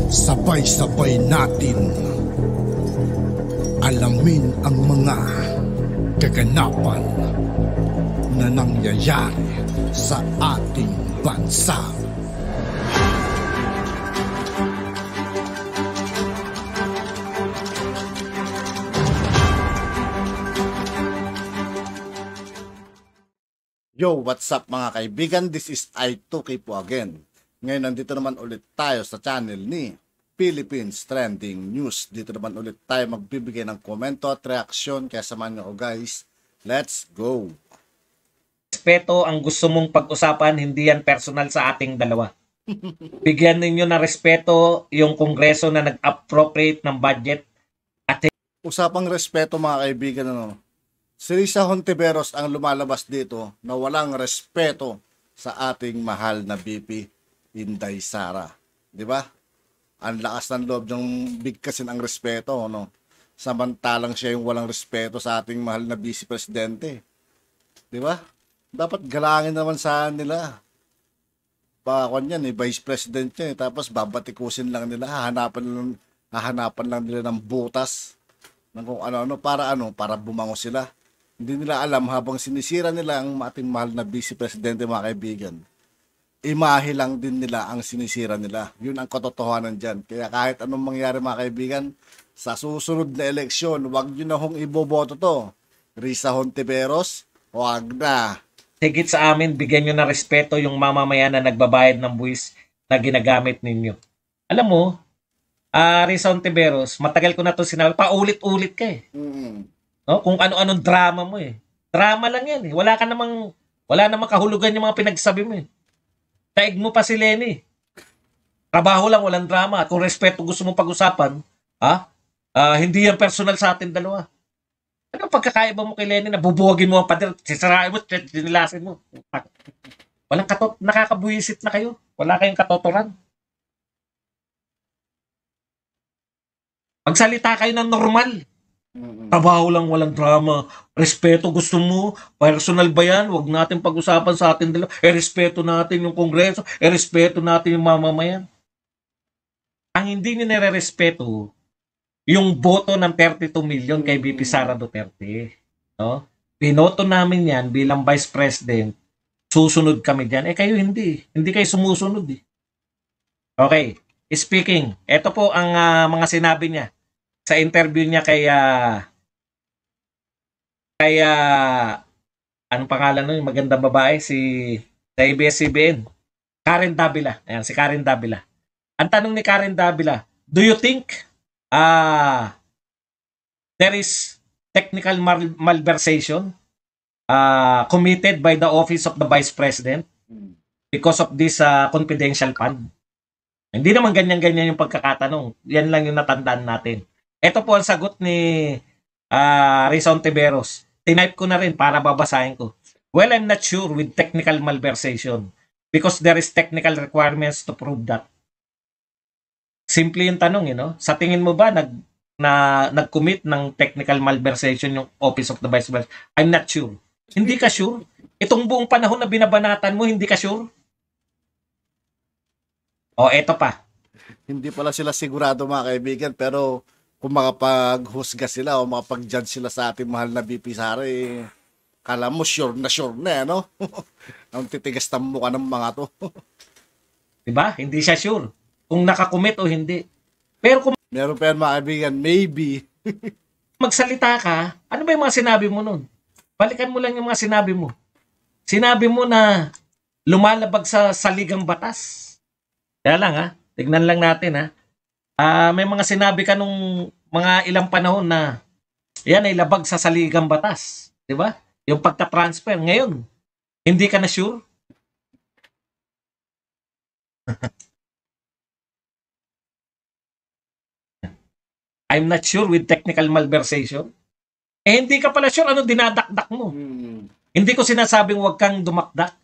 Sabay-sabay natin alamin ang mga kaganapan na nangyayari sa ating bansa. Yo, what's up mga kaibigan? This is I2K po again. Ngayon nandito naman ulit tayo sa channel ni Philippines Trending News. Dito naman ulit tayo magbibigay ng komento at reaksyon. Kaya samahan nyo ko guys. Let's go! Respeto ang gusto mong pag-usapan, hindi yan personal sa ating dalawa. Bigyan ninyo na respeto yung Kongreso na nag-appropriate ng budget. Usapang respeto mga kaibigan, ano? Si Risa Hontiveros ang lumalabas dito na walang respeto sa ating mahal na VP Inday Sara. Di ba? Ang lakas ng loob ng bigkasin ang respeto, no? Samantalang siya yung walang respeto sa ating mahal na Vice Presidente. Di ba? Dapat galangin naman sa nila. Pakon yan, Vice President yan. Tapos babatikusin lang nila, hahanapan lang nila ng butas. Ng kung ano-ano, para bumango sila. Hindi nila alam habang sinisira nila ang ating mahal na Vice Presidente, mga kaibigan. Imahe lang din nila ang sinisira nila. Yun ang katotohanan dyan. Kaya kahit anong mangyari mga kaibigan, sa susunod na eleksyon, huwag nyo na hong iboboto to. Risa Hontiveros, huwag na. Higit sa amin, bigyan nyo na respeto yung mamamayan na nagbabayad ng buwis na ginagamit ninyo. Alam mo, Risa Hontiveros, matagal ko na ito sinabi, paulit-ulit ka eh. No? Kung ano-anong drama mo eh. Drama lang yan eh. Wala namang kahulugan yung mga pinagsabi mo eh. Taig mo pa si Lenny. Trabaho lang, walang drama. At kung respeto gusto mong pag-usapan, hindi yan personal sa atin dalawa. Ano pagkakaiba mo kay Lenny na bubuwagin mo ang pader, sisirain mo, dinilasin mo. Nakakabuisit na kayo. Wala kayong katotoran. Magsalita kayo ng normal. Trabaho lang, walang drama. Respeto gusto mo? Personal ba yan? Huwag natin pag-usapan sa atin dalawa. Respeto natin yung Kongreso. Respeto natin yung mamamayan. Ang hindi nyo nire-respeto, yung boto ng 32 million kay VP Sara Duterte. No? Binoto namin yan bilang Vice President. Susunod kami dyan. Kayo hindi. Hindi kayo sumusunod eh. Okay. Speaking, ito po ang mga sinabi niya sa interview niya kay anong pangalan nun, magandang babae sa ABS-CBN, Karen Davila. Ayan, si Karen Davila. Ang tanong ni Karen Davila, do you think there is technical malversation committed by the Office of the Vice President because of this confidential fund? Hindi naman ganyan-ganyan yung pagkakatanong. Yan lang yung natandaan natin. Ito po ang sagot ni Risa Hontiveros. Tinype ko na rin para babasahin ko. Well, I'm not sure with technical malversation because there is technical requirements to prove that. Simple yung tanong, Sa tingin mo ba nag-commit ng technical malversation yung Office of the Vice President? I'm not sure. Hindi ka sure? Itong buong panahon na binabanatan mo, hindi ka sure? Eto pa. Hindi pala sila sigurado mga kaibigan, pero kung makapaghusga sila o makapag-judge sila sa ating mahal na VP Sara, kala mo sure na, no? Ang titigas ng mukha ng mga to. Diba? Hindi siya sure kung nakakommit o hindi. Pero kung meron pa yan mga kaibigan, maybe. magsalita ka, ano ba yung mga sinabi mo nun? Balikan mo lang yung mga sinabi mo. Sinabi mo na lumalabag sa saligang batas. Kaya lang tignan lang natin may mga sinabi ka nung mga ilang panahon na yan ay labag sa saligang batas. Di ba? Yung pagka-transfer. Ngayon, hindi ka na sure? I'm not sure with technical malversation. Hindi ka pala sure. Ano dinadakdak mo? Hindi ko sinasabing huwag kang dumakdak.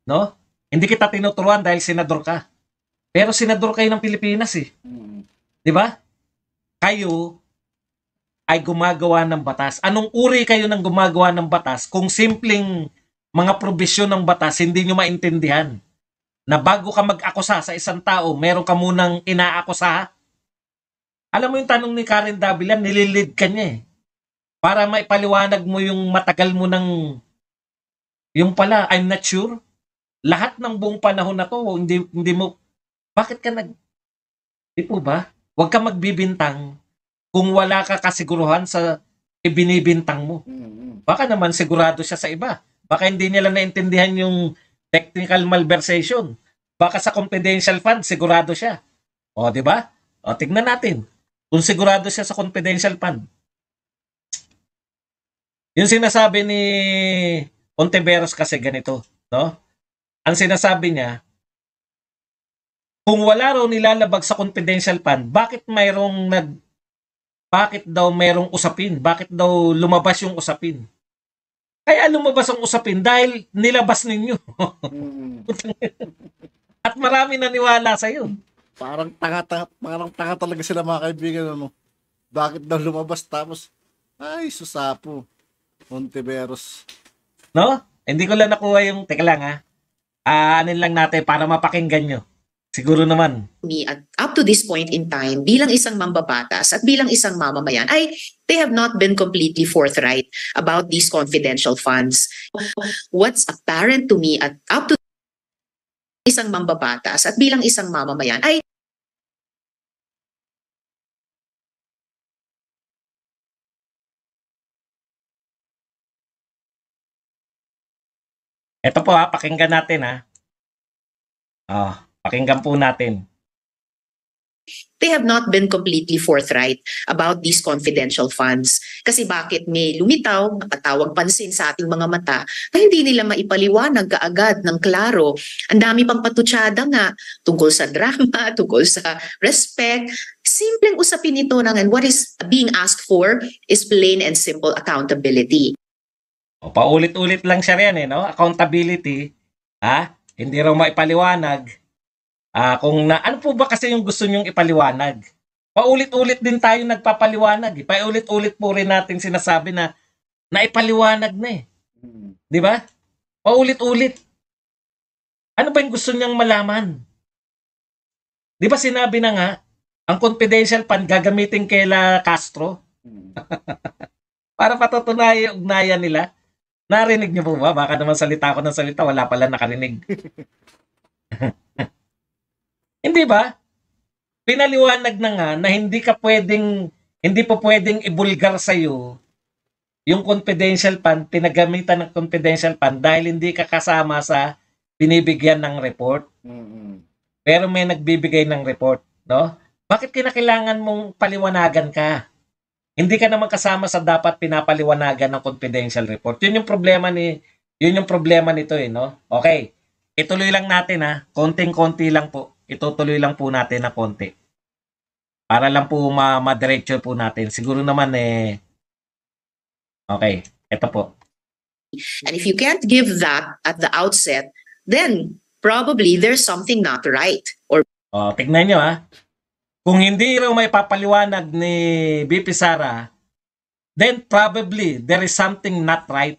No? Hindi kita tinuturuan dahil senador ka. Pero senador kayo ng Pilipinas eh. Di ba? Kayo ay gumagawa ng batas. Anong uri kayo ng gumagawa ng batas kung simpleng mga probisyon ng batas hindi nyo maintindihan? na bago ka mag-akusa sa isang tao, meron ka munang inaakusa? Alam mo yung tanong ni Karen Davilan, nililid ka niya eh. Para maipaliwanag mo yung matagal mo ng, yung pala, I'm not sure. Lahat ng buong panahon na to, hindi mo, bakit ka di po ba? Huwag ka magbibintang kung wala ka kasiguruhan sa ibinibintang mo. Baka naman sigurado siya sa iba. Baka hindi nila naintindihan yung technical malversation. Baka sa confidential fund, sigurado siya. O, di ba? O, tignan natin. Kung sigurado siya sa confidential fund. Yung sinasabi ni Ontiveros kasi ganito, no? Ang sinasabi niya, kung wala raw nilalabag sa confidential fund, bakit daw mayroong usapin? Bakit daw lumabas yung usapin? Kaya lumabas ang usapin dahil nilabas ninyo. At marami naniwala sa iyo. Parang tanga talaga sila mga kaibigan, ano? Bakit daw lumabas tapos ay susapo. Ontiveros. No? Hindi ko lang nakuha yung, teka lang ha. Anin lang natin para mapakinggan nyo. Siguro naman. At up to this point in time, bilang isang mambabatas at bilang isang mamamayan, they have not been completely forthright about these confidential funds. What's apparent to me at up to isang mambabatas at bilang isang mamamayan Ito po ha, pakinggan natin ha. Pakinggan po natin. they have not been completely forthright about these confidential funds. Kasi bakit may lumitaw, nakatawag pansin sa ating mga mata, na hindi nila maipaliwanag kaagad ng klaro. Ang dami pang patutsada nga tungkol sa drama, tungkol sa respect. Simpleng usapin ito and what is being asked for is plain and simple accountability. Paulit-ulit lang siya rin no? Accountability, hindi raw maipaliwanag. Ano po ba kasi yung gusto nyong ipaliwanag? Paulit-ulit din tayo nagpapaliwanag. Paulit-ulit po rin natin sinasabi na naipaliwanag na eh. Di ba? Paulit-ulit. Ano ba yung gusto niyang malaman? Di ba sinabi na nga, ang confidential fund gagamitin kaila Castro? Para patutunayan yung ugnayan nila. Narinig niyo po ba? Baka naman salita ko ng salita, wala pala nakarinig. Hindi ba? Pinaliwanag na nga na hindi po pwedeng ibulgar sa iyo yung confidential fund, pinagamitan ng confidential fund dahil hindi ka kasama sa binibigyan ng report. Pero may nagbibigay ng report, no? Bakit kinakailangan mong paliwanagan ka? Hindi ka naman kasama sa dapat pinapaliwanagan ng confidential report. Yun yung problema nito no? Okay. Ituloy lang natin konting-konti lang po. Itutuloy lang po natin na konti. Para lang po ma-diretso po natin. Siguro naman okay, ito po. And if you can't give that at the outset, then probably there's something not right. Or tignan nyo Kung hindi raw may papaliwanag ni BP Sara, then probably there is something not right.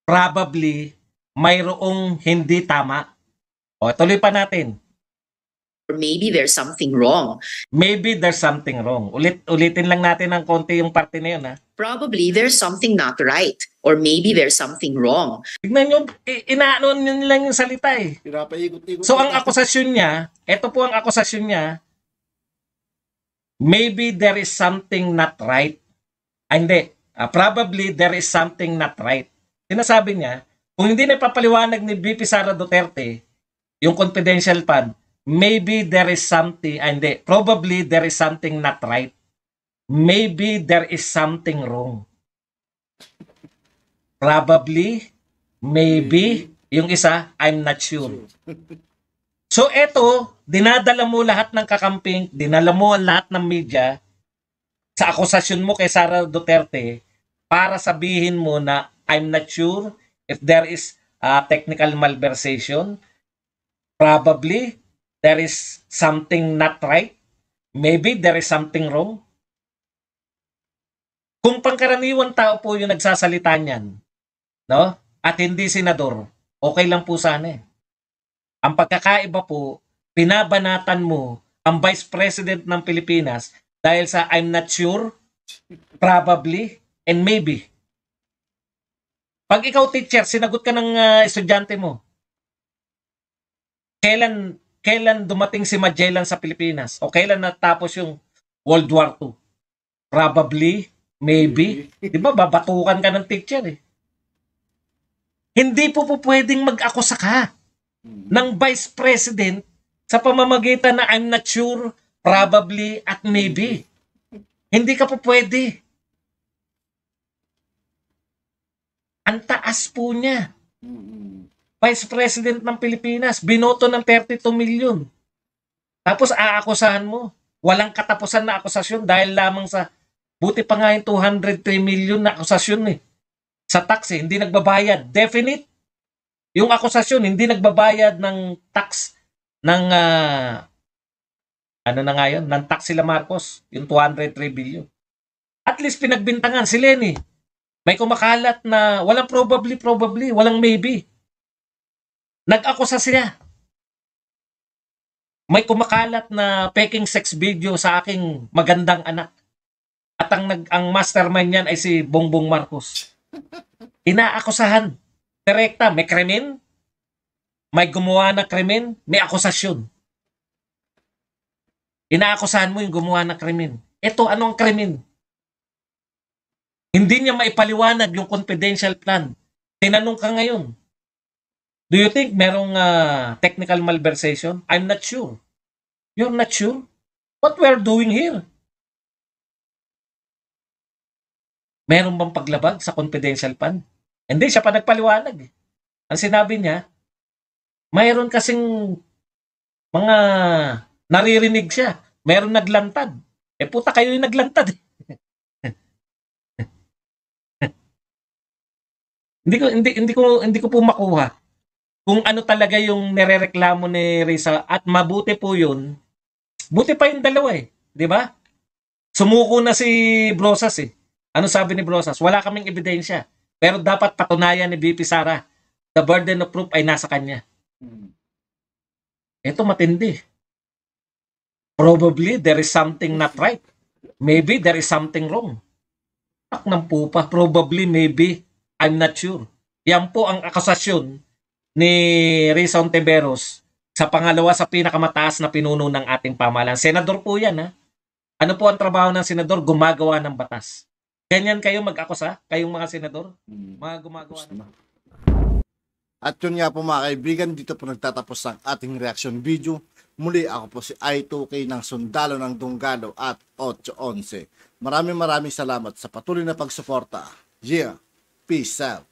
Probably mayroong hindi tama. Tuloy pa natin. or maybe there's something wrong. Maybe there's something wrong. Ulitin lang natin ng konti yung parte na yun Probably there's something not right. Or maybe there's something wrong. Tignan nyo, inaano nyo lang yung salita Pinapaikot-ikot. So ang akusasyon niya, ito po ang akusasyon niya, maybe there is something not right. Hindi. Probably there is something not right. Sinasabi niya, kung hindi na papaliwanag ni BP Sara Duterte, yung confidential fund, maybe there is something, probably there is something not right. Maybe there is something wrong. Probably, maybe, yung isa, I'm not sure. So eto, dinadala mo lahat ng kakamping, dinala mo lahat ng media sa akusasyon mo kay Sara Duterte para sabihin mo na I'm not sure if there is a technical malversation. Probably, there is something not right. Maybe there is something wrong. Kung pangkaraniwang tao po yung nagsasalita niyan, no? At hindi senador, okay lang po sana Ang pagkakaiba po, pinabanatan mo ang Vice President ng Pilipinas dahil sa I'm not sure, probably, and maybe. Pag ikaw teacher, sinagot ka ng estudyante mo, kailan dumating si Magellan sa Pilipinas? O kailan natapos yung World War II? Probably, maybe. Di ba, babatukan ka ng teacher eh. Hindi po pwedeng mag-akusa ka ng Vice President sa pamamagitan na I'm not sure, probably, at maybe. Hindi ka po pwede. Ang taas po niya. Vice President ng Pilipinas, binoto ng 32 million. Tapos aakusahan mo. Walang katapusan na akusasyon dahil lamang sa, buti pa nga yung 203 million na akusasyon eh. Sa tax eh, hindi nagbabayad. Definite. Yung akusasyon, hindi nagbabayad ng tax ng, ano na nga yun, ng tax sila Marcos, yung 203 billion. At least pinagbintangan si Lenny. May kumakalat na walang probably, walang maybe. Nag-akusa sila. May kumakalat na peking sex video sa aking magandang anak. At ang mastermind niyan ay si Bongbong Marcos. Inaakusahan. Direkta, may krimen, may gumawa na krimen, may akusasyon. Inaakusahan mo yung gumawa na krimen. Ito, anong krimen? Hindi niya maipaliwanag yung confidential plan. Tinanong ka ngayon, do you think merong technical malversation? I'm not sure. You're not sure? What we're doing here? Meron bang paglabag sa confidential plan? Hindi, siya pa nagpaliwanag. Ang sinabi niya, mayroon kasing mga naririnig siya. Mayroon naglantad. Eh puta, kayo yung naglantad. hindi ko po makuha kung ano talaga yung nirereklamo ni Risa, at mabuti po yun. Buti pa yung dalawa eh, di ba? Sumuko na si Brosas eh. Ano sabi ni Brosas? Wala kaming ebidensya. Pero dapat patunayan ni VP Sara. The burden of proof ay nasa kanya. Ito matindi. Probably there is something not right. Maybe there is something wrong. Ak ng pupa. Probably, maybe, I'm not sure. Yan po ang akusasyon ni Risa Hontiveros sa pangalawa sa pinakamataas na pinuno ng ating pamahalaan. Senador po yan, ha? Ano po ang trabaho ng senador? Gumagawa ng batas. Ganyan kayo mag-akusa? Kayong mga senador? Mga gumagawa ng... At yun nga po mga kaibigan, dito po nagtatapos ang ating reaction video. Muli ako po si I2K ng Sundalo ng Dunggalo at 811. Maraming salamat sa patuloy na pagsuporta. Yeah, peace out.